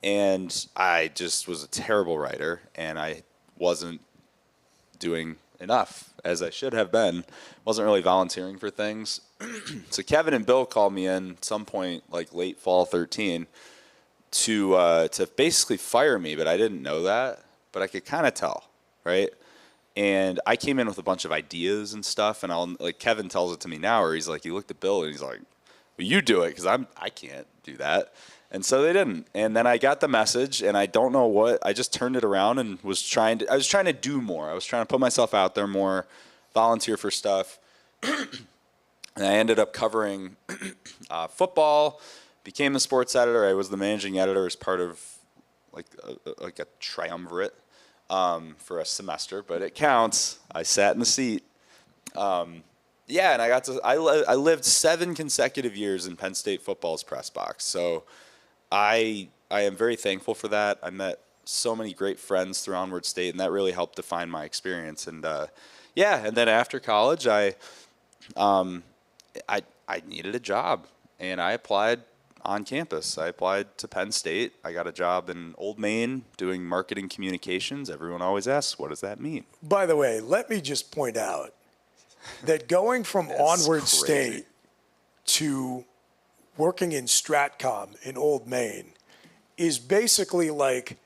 And I just was a terrible writer, and I wasn't doing enough as I should have been. Wasn't really volunteering for things. So Kevin and Bill called me in at some point, like late fall 13, to basically fire me, but I didn't know that. But I could kind of tell, right? And I came in with a bunch of ideas and stuff, and Kevin tells it to me now, where he's like, he looked at Bill and he's like, well, you do it, because I can't do that. And so they didn't. And then I got the message, and I don't know what. I just turned it around and was trying to do more. I was trying to put myself out there more, volunteer for stuff. And I ended up covering football, became the sports editor. I was the managing editor as part of like a triumvirate for a semester, but it counts. I sat in the seat. Yeah, and I lived 7 consecutive years in Penn State football's press box. So I am very thankful for that. I met so many great friends through Onward State, and that really helped define my experience. And and then after college, I needed a job, and I applied on campus. I applied to Penn State. I got a job in Old Main doing marketing communications. Everyone always asks, what does that mean? By the way, let me just point out that going from Onward crazy. State to working in Stratcom in Old Main is basically like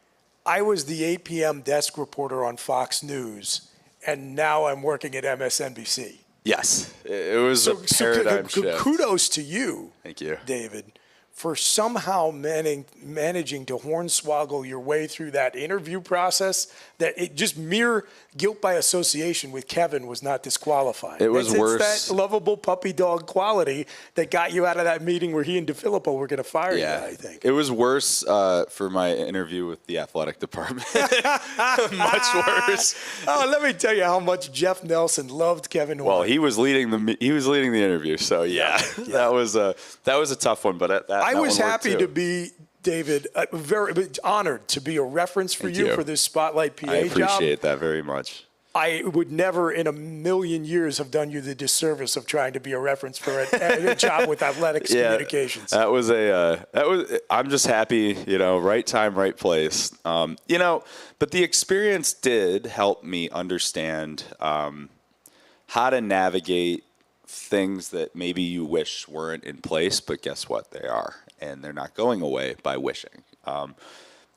I was the 8 p.m. desk reporter on Fox News, and now I'm working at MSNBC. Yes, it was a paradigm shift. Kudos to you, Thank you, David, for somehow managing to hornswoggle your way through that interview process. That it just mere guilt by association with Kevin was not disqualifying. It was worse. It's that lovable puppy dog quality that got you out of that meeting where he and DeFilippo were going to fire you, I think. It was worse for my interview with the athletic department. Much worse. Oh, let me tell you how much Jeff Nelson loved Kevin Horn. Well, he was leading the interview, so that was a tough one. But I was happy to be, David, very honored to be a reference for you for this Spotlight PA job. I appreciate that very much. I would never in a million years have done you the disservice of trying to be a reference for a job with athletics communications. I'm just happy, right time, right place. But the experience did help me understand how to navigate things that maybe you wish weren't in place, but guess what? They are, and they're not going away by wishing. I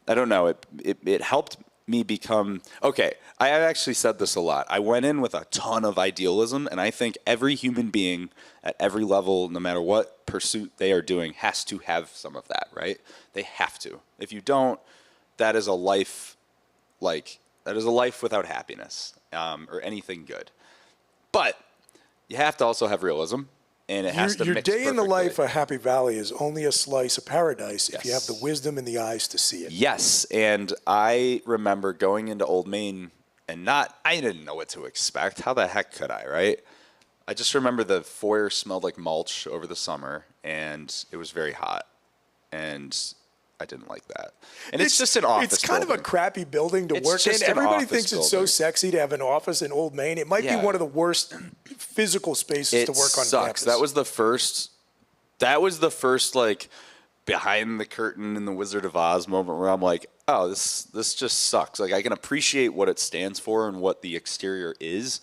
don't know. It helped me become okay. I have actually said this a lot. I went in with a ton of idealism, and I think every human being at every level, no matter what pursuit they are doing, has to have some of that, right? They have to. If you don't, that is a life without happiness or anything good. But you have to also have realism, and it has to your mix day in the perfectly. life of Happy Valley is only a slice of paradise if you have the wisdom and the eyes to see it. Yes, and I remember going into Old Main and I didn't know what to expect. How the heck could I, right? I just remember the foyer smelled like mulch over the summer, and it was very hot, and I didn't like that. And it's just an office It's kind of a crappy building to work in. Everybody thinks it's so sexy to have an office in Old Main. It might be one of the worst physical spaces to work on sucks. campus. That was the first behind the curtain in the Wizard of Oz moment where I'm like, oh, this just sucks. Like I can appreciate what it stands for and what the exterior is,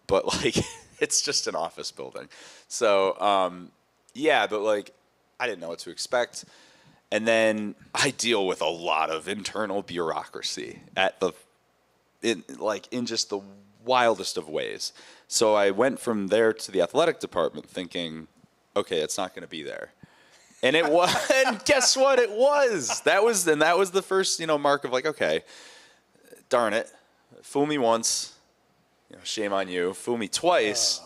but like it's just an office building. So yeah, but like I didn't know what to expect. And then I deal with a lot of internal bureaucracy in just the wildest of ways. So I went from there to the athletic department thinking, okay, it's not going to be there. And it was, and guess what? It was. That was the first, mark of like, okay, darn it, fool me once, shame on you. Fool me twice.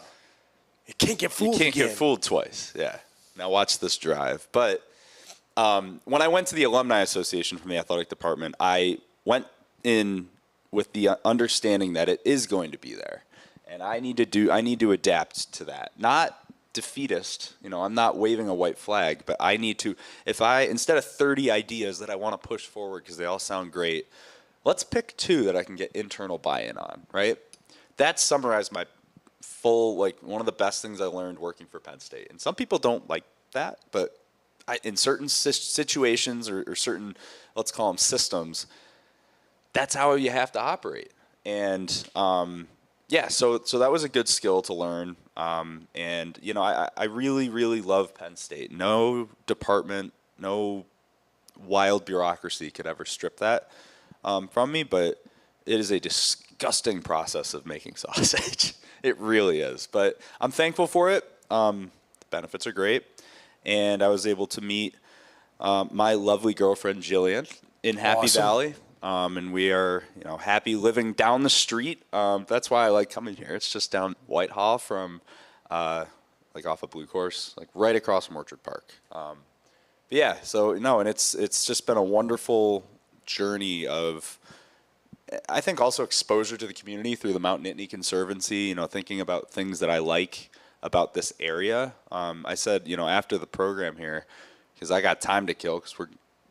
You can't get fooled. You can't get fooled twice. Yeah. Now watch this drive. But when I went to the Alumni Association from the athletic department, I went in with the understanding that it is going to be there, and I need to adapt to that. Not defeatist, I'm not waving a white flag, but I need to, instead of 30 ideas that I want to push forward because they all sound great, let's pick 2 that I can get internal buy-in on, right? That summarized my full, one of the best things I learned working for Penn State. And some people don't like that, but in certain situations or certain, let's call them systems, that's how you have to operate. And yeah, so that was a good skill to learn. And I really, really love Penn State. No department, no wild bureaucracy could ever strip that from me. But it is a disgusting process of making sausage. It really is. But I'm thankful for it. The benefits are great. And I was able to meet my lovely girlfriend, Jillian, in Happy Valley. And we are, happy living down the street. That's why I like coming here. It's just down Whitehall from, off of Blue Course, right across from Orchard Park. But yeah, and it's just been a wonderful journey of, I think, also exposure to the community through the Mount Nittany Conservancy. Thinking about things that I like about this area. I said, after the program here, because I got time to kill, because we're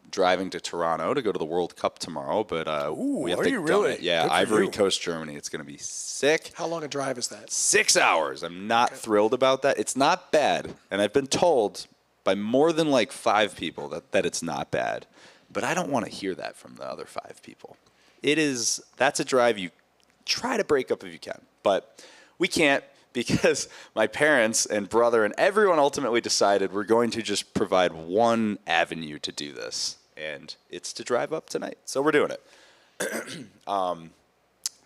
driving to Toronto to go to the World Cup tomorrow, but we have are to you really? Yeah, Ivory Coast, Germany. It's going to be sick. How long a drive is that? 6 hours. I'm not thrilled about that. It's not bad, and I've been told by more than 5 people that it's not bad, but I don't want to hear that from the other 5 people. That's a drive you try to break up if you can, but we can't, because my parents and brother and everyone ultimately decided we're going to just provide one avenue to do this, and it's to drive up tonight. So we're doing it.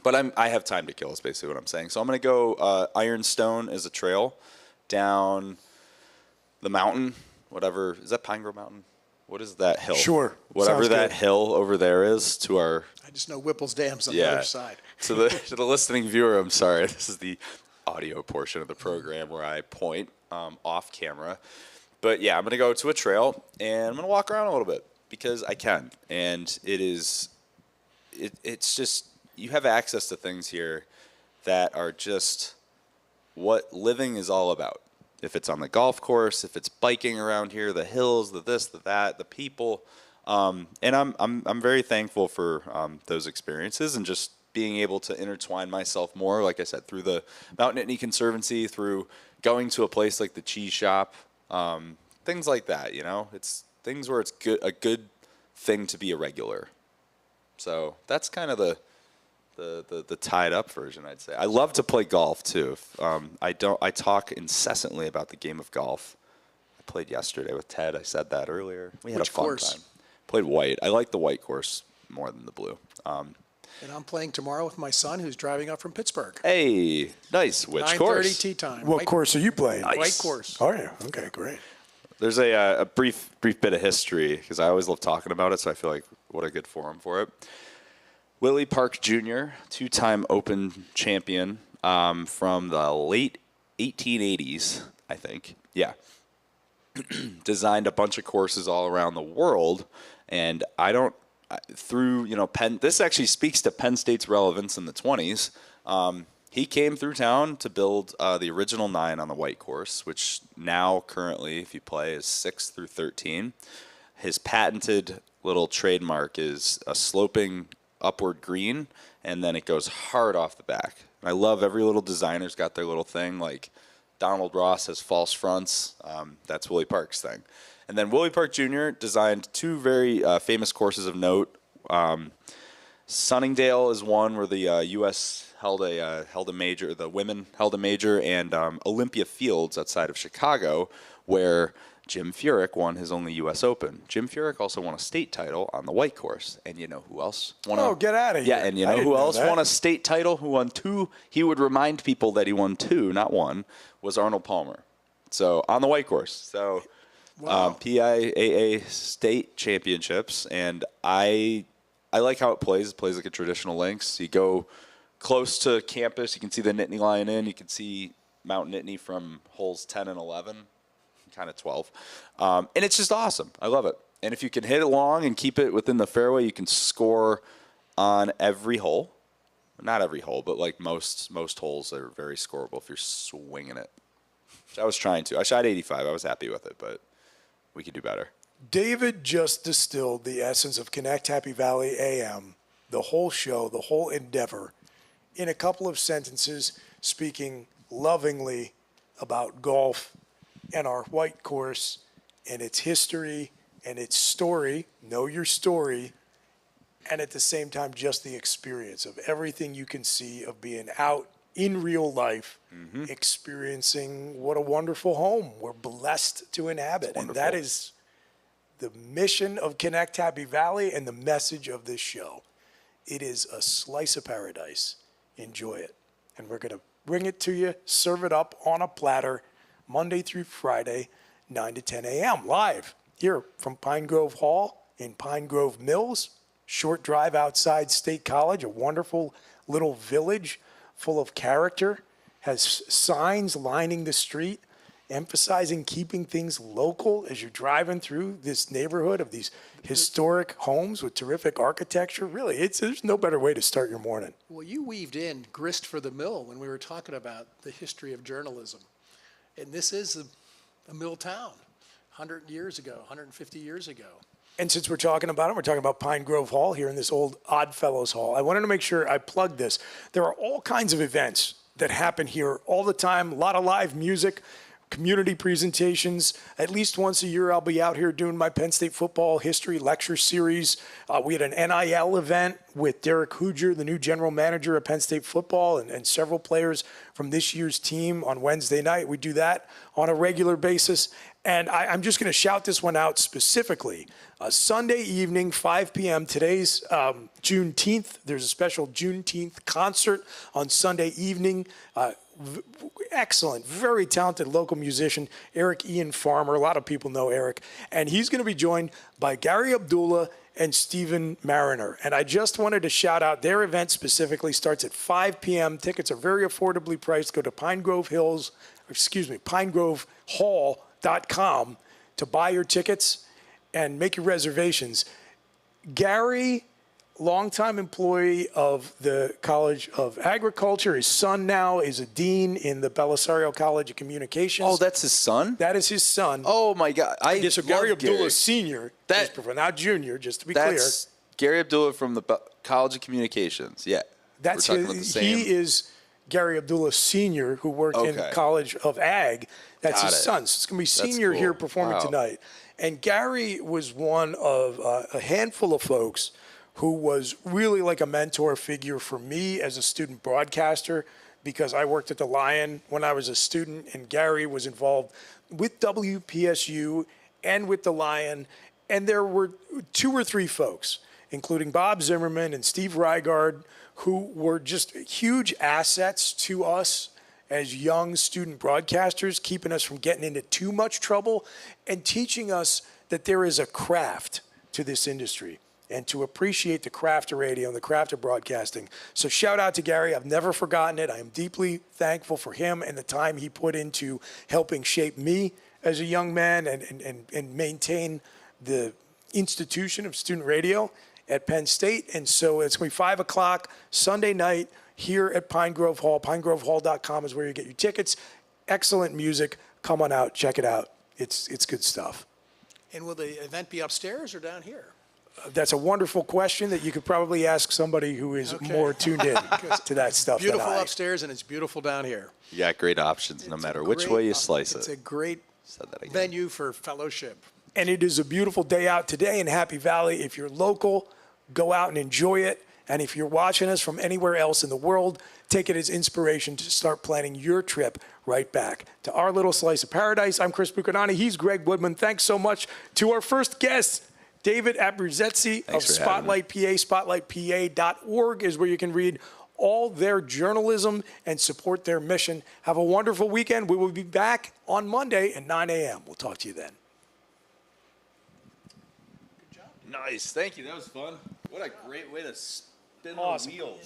But I have time to kill is basically what I'm saying. So I'm going to go Ironstone as a trail down the mountain, whatever. Is that Pine Grove Mountain? What is that hill? Sure. Whatever Sounds that good. hill over there is to our... I just know Whipple's Dam's on the other side. To the listening viewer, I'm sorry. This is the audio portion of the program where I point off camera. But yeah, I'm going to go to a trail, and I'm going to walk around a little bit because I can. And it's just, you have access to things here that are just what living is all about. If it's on the golf course, if it's biking around here, the hills, the this, the that, the people. And I'm very thankful for those experiences and just being able to intertwine myself more, like I said, through the Mount Nittany Conservancy, through going to a place like the cheese shop, things like that. It's things where it's a good thing to be a regular. So that's kind of the tied up version, I'd say. I love to play golf too. I talk incessantly about the game of golf. I played yesterday with Ted. I said that earlier. We had a fun time. Played white. I like the white course more than the blue. And I'm playing tomorrow with my son, who's driving up from Pittsburgh. Hey, nice. Which 9:30 course? tee time. What course are you playing? Nice. White course. Oh, yeah. Okay, great. There's a brief bit of history because I always love talking about it, so I feel like what a good forum for it. Willie Park Jr., 2-time Open champion from the late 1880s, I think. Yeah. Designed a bunch of courses all around the world, and this actually speaks to Penn State's relevance in the 20s. He came through town to build the original 9 on the white course, which now currently, if you play, is 6 through 13. His patented little trademark is a sloping upward green, and then it goes hard off the back. And I love every little designer's got their little thing, like Donald Ross has false fronts. That's Willie Park's thing. And then Willie Park Jr. designed two very famous courses of note. Sunningdale is one where the U.S. held a major, the women held a major, and Olympia Fields outside of Chicago, where Jim Furyk won his only U.S. Open. Jim Furyk also won a state title on the white course. And you know who else won get out of here. Yeah, and you know who else won a state title, who won two? He would remind people that he won two, not one, was Arnold Palmer. So on the white course. So PIAA state championships. And I like how it plays. It plays like a traditional links. You go close to campus. You can see the Nittany Lion Inn. You can see Mount Nittany from holes 10 and 11. Kind of 12. And it's just awesome. I love it. And if you can hit it long and keep it within the fairway, you can score on every hole. Not every hole, but like most holes are very scoreable if you're swinging it. Which I was trying to. I shot 85. I was happy with it, but we could do better. David just distilled the essence of Connect Happy Valley A.M., the whole show, the whole endeavor, in a couple of sentences, speaking lovingly about golf and our white course and its history and its story, know your story, and at the same time just the experience of everything you can see of being out in real life, experiencing what a wonderful home we're blessed to inhabit. And that is the mission of Connect Happy Valley and the message of this show. It is a slice of paradise. Enjoy it. And we're going to bring it to you, serve it up on a platter, Monday through Friday, 9 to 10 a.m. live here from Pine Grove Hall in Pine Grove Mills. Short drive outside State College, a wonderful little village full of character, has signs lining the street emphasizing keeping things local as you're driving through this neighborhood of these historic homes with terrific architecture. Really, there's no better way to start your morning. Well, you weaved in grist for the mill when we were talking about the history of journalism. And this is a mill town, 100 years ago, 150 years ago. And since we're talking about it, we're talking about Pine Grove Hall here in this old Oddfellows Hall. I wanted to make sure I plugged this. There are all kinds of events that happen here all the time, a lot of live music, community presentations. At least once a year, I'll be out here doing my Penn State football history lecture series. We had an NIL event with Derek Hooger, the new general manager of Penn State football, and several players from this year's team on Wednesday night. We do that on a regular basis. And I'm just going to shout this one out specifically. Sunday evening, 5 p.m. Today's Juneteenth. There's a special Juneteenth concert on Sunday evening. Excellent, very talented local musician, Eric Ian Farmer. A lot of people know Eric. And he's going to be joined by Gary Abdullah and Stephen Mariner. And I just wanted to shout out their event specifically. Starts at 5 p.m. Tickets are very affordably priced. Go to pinegrovehall.com to buy your tickets and make your reservations. Gary, longtime employee of the College of Agriculture. His son now is a dean in the Belisario College of Communications. Oh, that's his son? That is his son. Oh, my God. So Gary Abdullah Sr., not Junior, just to be clear. That's Gary Abdullah from the College of Communications. Yeah. That's he is Gary Abdullah Sr., who worked in the College of Ag. That's his son. So it's going to be Senior here performing tonight. And Gary was one of a handful of folks who was really like a mentor figure for me as a student broadcaster, because I worked at the Lion when I was a student, and Gary was involved with WPSU and with the Lion. And there were two or three folks, including Bob Zimmerman and Steve Reigard, who were just huge assets to us as young student broadcasters, keeping us from getting into too much trouble and teaching us that there is a craft to this industry and to appreciate the craft of radio and the craft of broadcasting. So shout out to Gary. I've never forgotten it. I am deeply thankful for him and the time he put into helping shape me as a young man and maintain the institution of student radio at Penn State. And so it's going to be 5 o'clock Sunday night here at Pine Grove Hall. PineGroveHall.com is where you get your tickets. Excellent music. Come on out. Check it out. It's good stuff. And will the event be upstairs or down here? That's a wonderful question that you could probably ask somebody who is more tuned in to that stuff. Beautiful upstairs and it's beautiful down here. You got great options no matter which way you slice it. It's a great venue for fellowship. And it is a beautiful day out today in Happy Valley. If you're local, go out and enjoy it. And if you're watching us from anywhere else in the world, take it as inspiration to start planning your trip right back to our little slice of paradise. I'm Chris Buchignani. He's Greg Woodman. Thanks so much to our first guest, David Abruzzese of Spotlight PA. SpotlightPA.org is where you can read all their journalism and support their mission. Have a wonderful weekend. We will be back on Monday at 9 a.m. We'll talk to you then. Nice. Thank you. That was fun. What a great way to spin Awesome. the wheels.